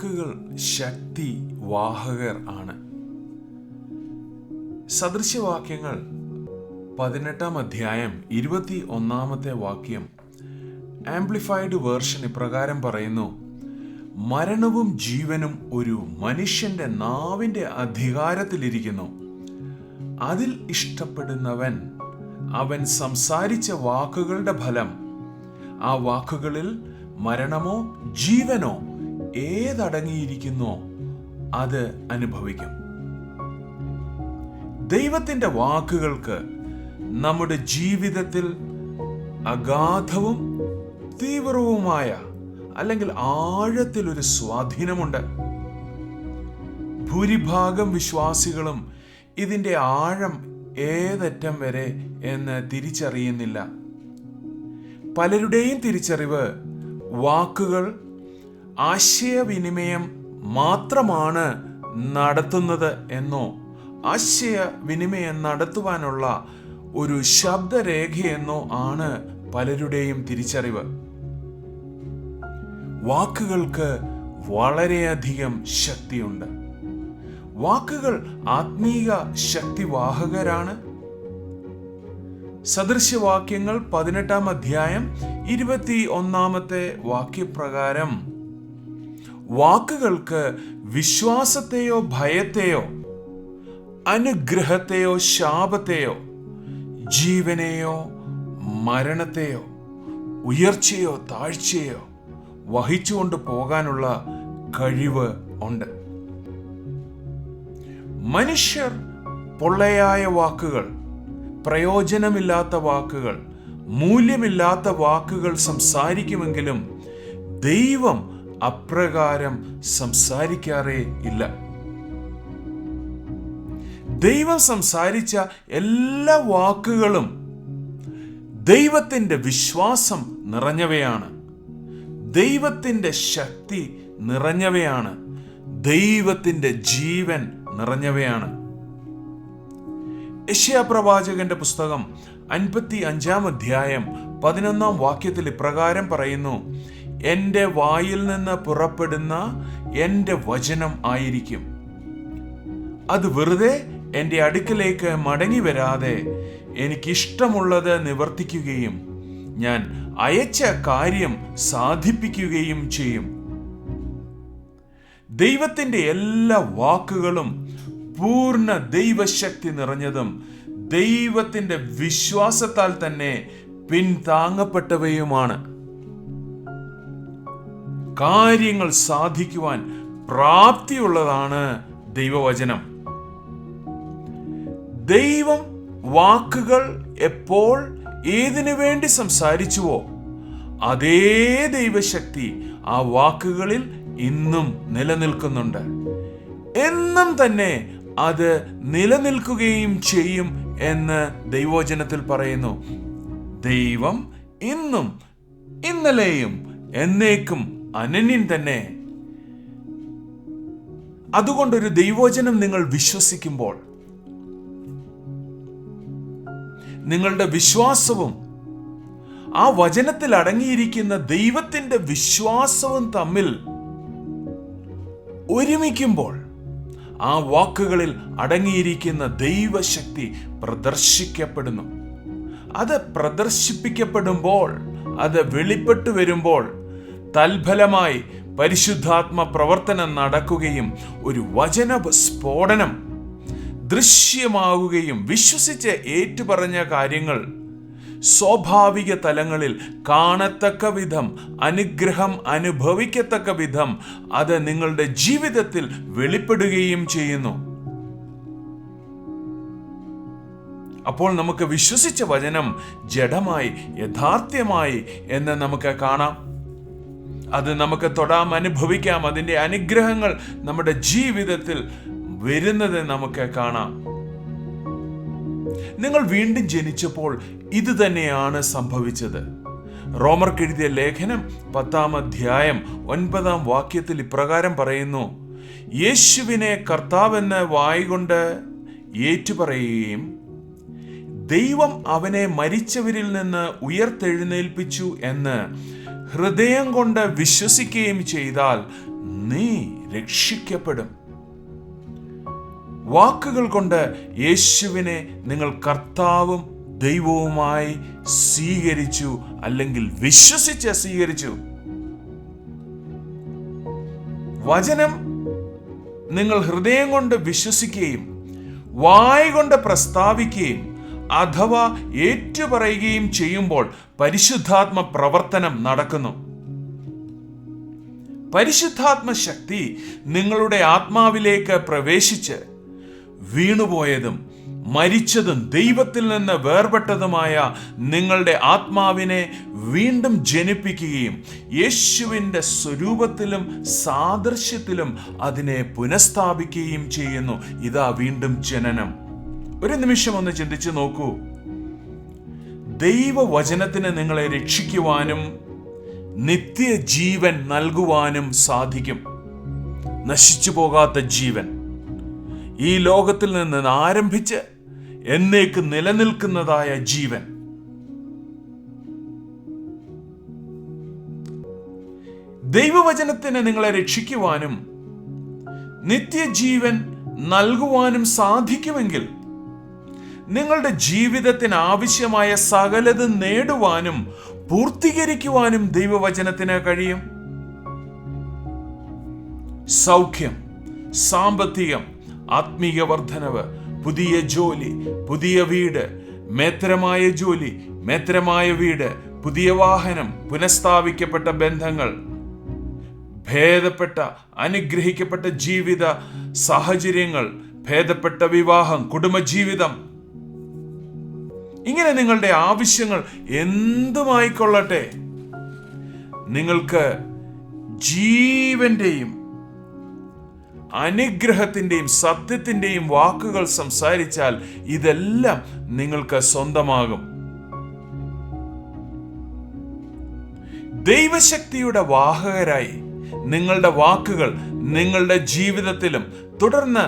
വാക്കുകൾ ശക്തി വാഹകർ ആണ്. സദൃശവാക്യങ്ങൾ 18 അധ്യായം 21 വാക്യം ആംപ്ലിഫൈഡ് വേർഷൻ ഇപ്രകാരം പറയുന്നു: മരണവും ജീവനും ഒരു മനുഷ്യന്റെ നാവിന്റെ അധികാരത്തിലിരിക്കുന്നു. അതിൽ ഇഷ്ടപ്പെടുന്നവൻ അവൻ സംസാരിച്ച വാക്കുകളുടെ ഫലം. ആ വാക്കുകളിൽ മരണമോ ജീവനോ ഏതടങ്ങിയിരിക്കുന്നോ അത് അനുഭവിക്കും. ദൈവത്തിന്റെ വാക്കുകൾക്ക് നമ്മുടെ ജീവിതത്തിൽ അഗാധവും തീവ്രവുമായ അല്ലെങ്കിൽ ആഴത്തിലൊരു സ്വാധീനമുണ്ട്. ഭൂരിഭാഗം വിശ്വാസികളും ഇതിന്റെ ആഴം ഏതറ്റം വരെ എന്ന് തിരിച്ചറിയുന്നില്ല. പലരുടെയും തിരിച്ചറിവ് വാക്കുകൾ ആശയവിനിമയം മാത്രമാണ് നടത്തുന്നത് എന്നോ ആശയവിനിമയം നടത്തുവാനുള്ള ഒരു ശബ്ദരേഖയെന്നോ ആണ് പലരുടെയും തിരിച്ചറിവ്. വാക്കുകൾക്ക് വളരെയധികം ശക്തിയുണ്ട്. വാക്കുകൾ ആത്മീക ശക്തിവാഹകരാണ്. സദൃശവാക്യങ്ങൾ 18 അധ്യായം 21 വാക്യപ്രകാരം വാക്കുകൾക്ക് വിശ്വാസത്തെയോ ഭയത്തെയോ അനുഗ്രഹത്തെയോ ശാപത്തെയോ ജീവനെയോ മരണത്തെയോ ഉയർച്ചയോ താഴ്ചയോ വഹിച്ചുകൊണ്ട് പോകാനുള്ള കഴിവ് ഉണ്ട്. മനുഷ്യർ പൊള്ളയായ വാക്കുകൾ, പ്രയോജനമില്ലാത്ത വാക്കുകൾ, മൂല്യമില്ലാത്ത വാക്കുകൾ സംസാരിക്കുമെങ്കിലും ദൈവം അപ്രകാരം സംസാരിക്കാറേ ഇല്ല. ദൈവം സംസാരിച്ച എല്ലാ വാക്കുകളും ദൈവത്തിന്റെ വിശ്വാസം നിറഞ്ഞവയാണ്, ദൈവത്തിന്റെ ശക്തി നിറഞ്ഞവയാണ്, ദൈവത്തിന്റെ ജീവൻ നിറഞ്ഞവയാണ്. യെശയ്യാ പ്രവാചകന്റെ പുസ്തകം 55 അധ്യായം 11 വാക്യത്തിൽ ഇപ്രകാരം പറയുന്നു: എൻ്റെ വായിൽ നിന്ന് പുറപ്പെടുന്ന എൻ്റെ വചനം ആയിരിക്കും. അത് വെറുതെ എൻ്റെ അടുക്കലേക്ക് മടങ്ങി വരാതെ എനിക്കിഷ്ടമുള്ളത് നിവർത്തിക്കുകയും ഞാൻ അയച്ച കാര്യം സാധിപ്പിക്കുകയും ചെയ്യും. ദൈവത്തിൻ്റെ എല്ലാ വാക്കുകളും പൂർണ്ണ ദൈവശക്തി നിറഞ്ഞതും ദൈവത്തിന്റെ വിശ്വാസത്താൽ തന്നെ പിന്താങ്ങപ്പെട്ടവയുമാണ്. കാര്യങ്ങൾ സാധിക്കുവാൻ പ്രാപ്തിയുള്ളതാണ് ദൈവവചനം. ദൈവം വാക്കുകൾ എപ്പോൾ ഏതിനു വേണ്ടി സംസാരിച്ചുവോ അതേ ദൈവശക്തി ആ വാക്കുകളിൽ ഇന്നും നിലനിൽക്കുന്നുണ്ട്. എന്നും തന്നെ അത് നിലനിൽക്കുകയും ചെയ്യും എന്ന് ദൈവവചനത്തിൽ പറയുന്നു. ദൈവം ഇന്നും ഇന്നലെയും എന്നേക്കും അനന്യൻ തന്നെ. അതുകൊണ്ടൊരു ദൈവവചനം നിങ്ങൾ വിശ്വസിക്കുമ്പോൾ നിങ്ങളുടെ വിശ്വാസവും ആ വചനത്തിൽ അടങ്ങിയിരിക്കുന്ന ദൈവത്തിന്റെ വിശ്വാസവും തമ്മിൽ ഒരുമിക്കുമ്പോൾ ആ വാക്കുകളിൽ അടങ്ങിയിരിക്കുന്ന ദൈവശക്തി പ്രദർശിക്കപ്പെടുന്നു. അത് പ്രദർശിപ്പിക്കപ്പെടുമ്പോൾ, അത് വെളിപ്പെട്ടു വരുമ്പോൾ തൽഫലമായി പരിശുദ്ധാത്മ പ്രവർത്തനം നടക്കുകയും ഒരു വചന സ്ഫോടനം ദൃശ്യമാവുകയും വിശ്വസിച്ച് ഏറ്റുപറഞ്ഞ കാര്യങ്ങൾ സ്വാഭാവിക തലങ്ങളിൽ കാണത്തക്ക വിധം, അനുഗ്രഹം അനുഭവിക്കത്തക്ക വിധം അത് നിങ്ങളുടെ ജീവിതത്തിൽ വെളിപ്പെടുകയും ചെയ്യുന്നു. അപ്പോൾ നമുക്ക് വിശ്വസിച്ച വചനം ജഡമായി യഥാർത്ഥ്യമായി എന്ന് നമുക്ക് കാണാം. അത് നമുക്ക് തൊടാം, അനുഭവിക്കാം. അതിൻ്റെ അനുഗ്രഹങ്ങൾ നമ്മുടെ ജീവിതത്തിൽ വരുന്നത് നമുക്ക് കാണാം. നിങ്ങൾ വീണ്ടും ജനിച്ചപ്പോൾ ഇത് തന്നെയാണ് സംഭവിച്ചത്. റോമർക്കെഴുതിയ ലേഖനം 10 അധ്യായം 9 വാക്യത്തിൽ ഇപ്രകാരം പറയുന്നു: യേശുവിനെ കർത്താവെന്ന് വായ്കൊണ്ട് ഏറ്റുപറയുകയും ദൈവം അവനെ മരിച്ചവരിൽ നിന്ന് ഉയർത്തെഴുന്നേൽപ്പിച്ചു എന്ന് ഹൃദയം കൊണ്ട് വിശ്വസിക്കുകയും ചെയ്താൽ നീ രക്ഷിക്കപ്പെടും. വാക്കുകൾ കൊണ്ട് യേശുവിനെ നിങ്ങൾ കർത്താവും ദൈവവുമായി സ്വീകരിച്ചു, അല്ലെങ്കിൽ വിശ്വസിച്ച് സ്വീകരിച്ചു. വചനം നിങ്ങൾ ഹൃദയം കൊണ്ട് വിശ്വസിക്കുകയും വായ് കൊണ്ട് പ്രസ്താവിക്കുകയും അഥവാ ഏറ്റുപറയുകയും ചെയ്യുമ്പോൾ പരിശുദ്ധാത്മ പ്രവർത്തനം നടക്കുന്നു. പരിശുദ്ധാത്മ ശക്തി നിങ്ങളുടെ ആത്മാവിലേക്ക് പ്രവേശിച്ച് വീണുപോയതും മരിച്ചതും ദൈവത്തിൽ നിന്ന് വേർപെട്ടതുമായ നിങ്ങളുടെ ആത്മാവിനെ വീണ്ടും ജനിപ്പിക്കുകയും യേശുവിൻ്റെ സ്വരൂപത്തിലും സാദൃശ്യത്തിലും അതിനെ പുനഃസ്ഥാപിക്കുകയും ചെയ്യുന്നു. ഇതാ വീണ്ടും ജനനം. ഒരു നിമിഷം ഒന്ന് ചിന്തിച്ചു നോക്കൂ. ദൈവവചനത്തിന് നിങ്ങളെ രക്ഷിക്കുവാനും നിത്യജീവൻ നൽകുവാനും സാധിക്കും. നശിച്ചു പോകാത്ത ജീവൻ, ഈ ലോകത്തിൽ നിന്ന് ആരംഭിച്ച് എന്നേക്ക് നിലനിൽക്കുന്നതായ ജീവൻ. ദൈവവചനത്തിന് നിങ്ങളെ രക്ഷിക്കുവാനും നിത്യജീവൻ നൽകുവാനും സാധിക്കുമെങ്കിൽ നിങ്ങളുടെ ജീവിതത്തിന് ആവശ്യമായ സകലതും നേടുവാനും പൂർത്തീകരിക്കുവാനും ദൈവവചനത്തിന് കഴിയും. സൗഖ്യം, സാമ്പത്തികം, ആത്മീയ വർധനവ്, പുതിയ ജോലി, പുതിയ വീട്, മേത്രമായ ജോലി, മേത്രമായ വീട്, പുതിയ വാഹനം, പുനഃസ്ഥാപിക്കപ്പെട്ട ബന്ധങ്ങൾ, ഭേദപ്പെട്ട അനുഗ്രഹിക്കപ്പെട്ട ജീവിത സാഹചര്യങ്ങൾ, ഭേദപ്പെട്ട വിവാഹം, കുടുംബജീവിതം, ഇങ്ങനെ നിങ്ങളുടെ ആവശ്യങ്ങൾ എന്തുമായിക്കൊള്ളട്ടെ, നിങ്ങൾക്ക് ജീവന്റെയും അനുഗ്രഹത്തിന്റെയും സത്യത്തിന്റെയും വാക്കുകൾ സംസാരിച്ചാൽ ഇതെല്ലാം നിങ്ങൾക്ക് സ്വന്തമാകും. ദൈവശക്തിയുടെ വാഹകരായി നിങ്ങളുടെ വാക്കുകൾ നിങ്ങളുടെ ജീവിതത്തിലും തുടർന്ന്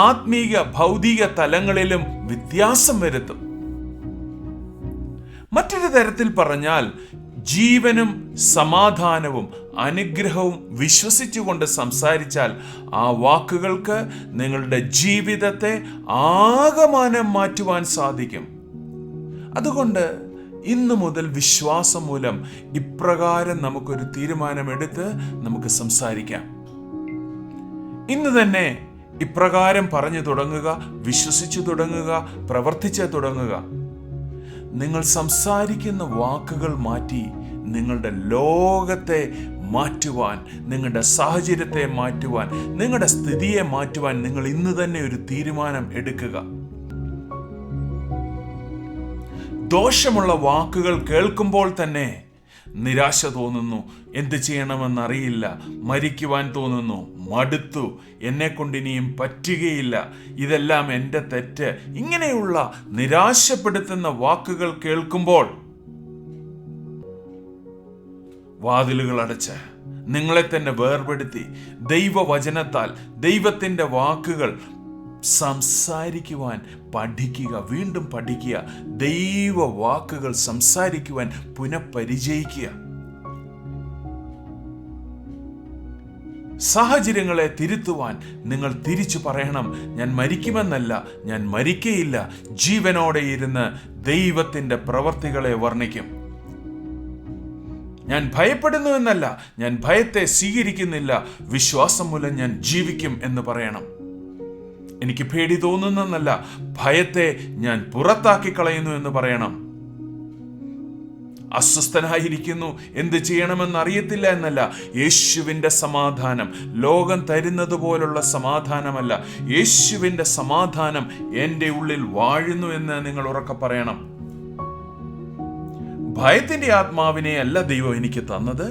ആത്മീക ഭൗതിക തലങ്ങളിലും വ്യത്യാസം വരുത്തും. മറ്റൊരു തരത്തിൽ പറഞ്ഞാൽ, ജീവനും സമാധാനവും അനുഗ്രഹവും വിശ്വസിച്ചുകൊണ്ട് സംസാരിച്ചാൽ ആ വാക്കുകൾക്ക് നിങ്ങളുടെ ജീവിതത്തെ ആകമാനം മാറ്റുവാൻ സാധിക്കും. അതുകൊണ്ട് ഇന്നു മുതൽ വിശ്വാസം മൂലം ഇപ്രകാരം നമുക്കൊരു തീരുമാനമെടുത്ത് നമുക്ക് സംസാരിക്കാം. ഇന്ന് തന്നെ ഇപ്രകാരം പറഞ്ഞു തുടങ്ങുക, വിശ്വസിച്ചു തുടങ്ങുക, പ്രവർത്തിച്ചു തുടങ്ങുക. നിങ്ങൾ സംസാരിക്കുന്ന വാക്കുകൾ മാറ്റി നിങ്ങളുടെ ലോകത്തെ മാറ്റുവാൻ, നിങ്ങളുടെ സാഹചര്യത്തെ മാറ്റുവാൻ, നിങ്ങളുടെ സ്ഥിതിയെ മാറ്റുവാൻ നിങ്ങൾ ഇന്ന് തന്നെ ഒരു തീരുമാനം എടുക്കുക. ദോഷമുള്ള വാക്കുകൾ കേൾക്കുമ്പോൾ തന്നെ നിരാശ തോന്നുന്നു, എന്ത് ചെയ്യണമെന്നറിയില്ല, മരിക്കുവാൻ തോന്നുന്നു, മടുത്തു, എന്നെ കൊണ്ട് ഇനിയും പറ്റുകയില്ല, ഇതെല്ലാം എൻ്റെ തെറ്റ്, ഇങ്ങനെയുള്ള നിരാശപ്പെടുത്തുന്ന വാക്കുകൾ കേൾക്കുമ്പോൾ വാതിലുകൾ അടച്ച് നിങ്ങളെ തന്നെ വേർപെടുത്തി ദൈവവചനത്താൽ ദൈവത്തിൻ്റെ വാക്കുകൾ സംസാരിക്കുവാൻ പഠിക്കുക. വീണ്ടും പഠിക്കുക. ദൈവ വാക്കുകൾ സംസാരിക്കുവാൻ പുനഃപരിചയിക്കുക. സാഹചര്യങ്ങളെ തിരുത്തുവാൻ നിങ്ങൾ തിരിച്ചു പറയണം, ഞാൻ മരിക്കുമെന്നല്ല, ഞാൻ മരിക്കയില്ല, ജീവനോടെ ഇരുന്ന് ദൈവത്തിൻ്റെ പ്രവർത്തികളെ വർണ്ണിക്കും. ഞാൻ ഭയപ്പെടുന്നു എന്നല്ല, ഞാൻ ഭയത്തെ സ്വീകരിക്കുന്നില്ല, വിശ്വാസം മൂലം ഞാൻ ജീവിക്കും എന്ന് പറയണം. എനിക്ക് പേടി തോന്നുന്നെന്നല്ല, ഭയത്തെ ഞാൻ പുറത്താക്കി കളയുന്നു എന്ന് പറയണം. അസ്വസ്ഥനായിരിക്കുന്നു, എന്ത് ചെയ്യണമെന്ന് അറിയത്തില്ല എന്നല്ല, യേശുവിൻ്റെ സമാധാനം ലോകം തരുന്നത് പോലുള്ള സമാധാനമല്ല, യേശുവിൻ്റെ സമാധാനം എൻ്റെ ഉള്ളിൽ വാഴുന്നു എന്ന് നിങ്ങൾ ഉറക്കെ പറയണം. ഭയത്തിൻ്റെ ആത്മാവിനെ അല്ല ദൈവം എനിക്ക് തന്നത്,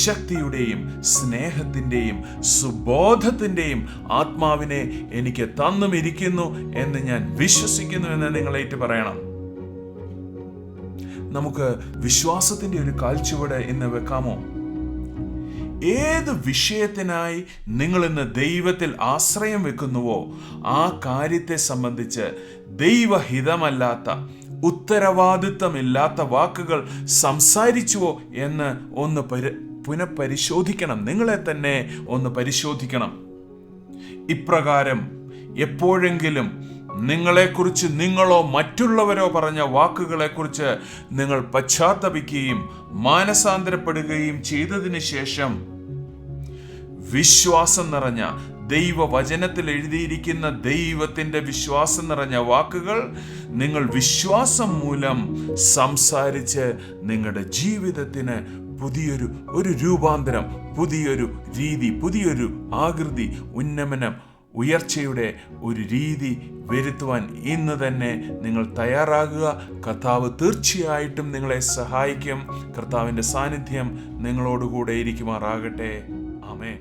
ശക്തിയുടെയും സ്നേഹത്തിൻ്റെയും സുബോധത്തിൻ്റെയും ആത്മാവിനെ എനിക്ക് തന്നുമിരിക്കുന്നു എന്ന് ഞാൻ വിശ്വസിക്കുന്നു എന്ന് നിങ്ങൾ ഏറ്റു പറയണം. നമുക്ക് വിശ്വാസത്തിൻ്റെ ഒരു കാൽച്ചുവട് ഇന്ന് വെക്കാമോ? ഏത് വിഷയത്തിനായി നിങ്ങൾ ഇന്ന് ദൈവത്തിൽ ആശ്രയം വെക്കുന്നുവോ ആ കാര്യത്തെ സംബന്ധിച്ച് ദൈവഹിതമല്ലാത്ത, ഉത്തരവാദിത്തമില്ലാത്ത വാക്കുകൾ സംസാരിച്ചുവോ എന്ന് ഒന്ന് പുനഃപരിശോധിക്കണം. നിങ്ങളെ തന്നെ ഒന്ന് പരിശോധിക്കണം. ഇപ്രകാരം എപ്പോഴെങ്കിലും നിങ്ങളെക്കുറിച്ച് നിങ്ങളോ മറ്റുള്ളവരോ പറഞ്ഞ വാക്കുകളെക്കുറിച്ച് നിങ്ങൾ പശ്ചാത്തപിക്കുകയും മാനസാന്തരപ്പെടുകയും ചെയ്തതിന് ശേഷം വിശ്വാസം നിറഞ്ഞ ദൈവവചനത്തിൽ എഴുതിയിരിക്കുന്ന ദൈവത്തിൻ്റെ വിശ്വാസം നിറഞ്ഞ വാക്കുകൾ നിങ്ങൾ വിശ്വാസം മൂലം സംസാരിച്ച് നിങ്ങളുടെ ജീവിതത്തിന് പുതിയൊരു രൂപാന്തരം, പുതിയൊരു രീതി, പുതിയൊരു ആകൃതി, ഉന്നമനം, ഉയർച്ചയുടെ ഒരു രീതി വരുത്തുവാൻ ഇന്ന് തന്നെ നിങ്ങൾ തയ്യാറാകുക. കർത്താവ് തീർച്ചയായിട്ടും നിങ്ങളെ സഹായിക്കും. കർത്താവിൻ്റെ സാന്നിധ്യം നിങ്ങളോടുകൂടെ ഇരിക്കുമാറാകട്ടെ. ആമേൻ.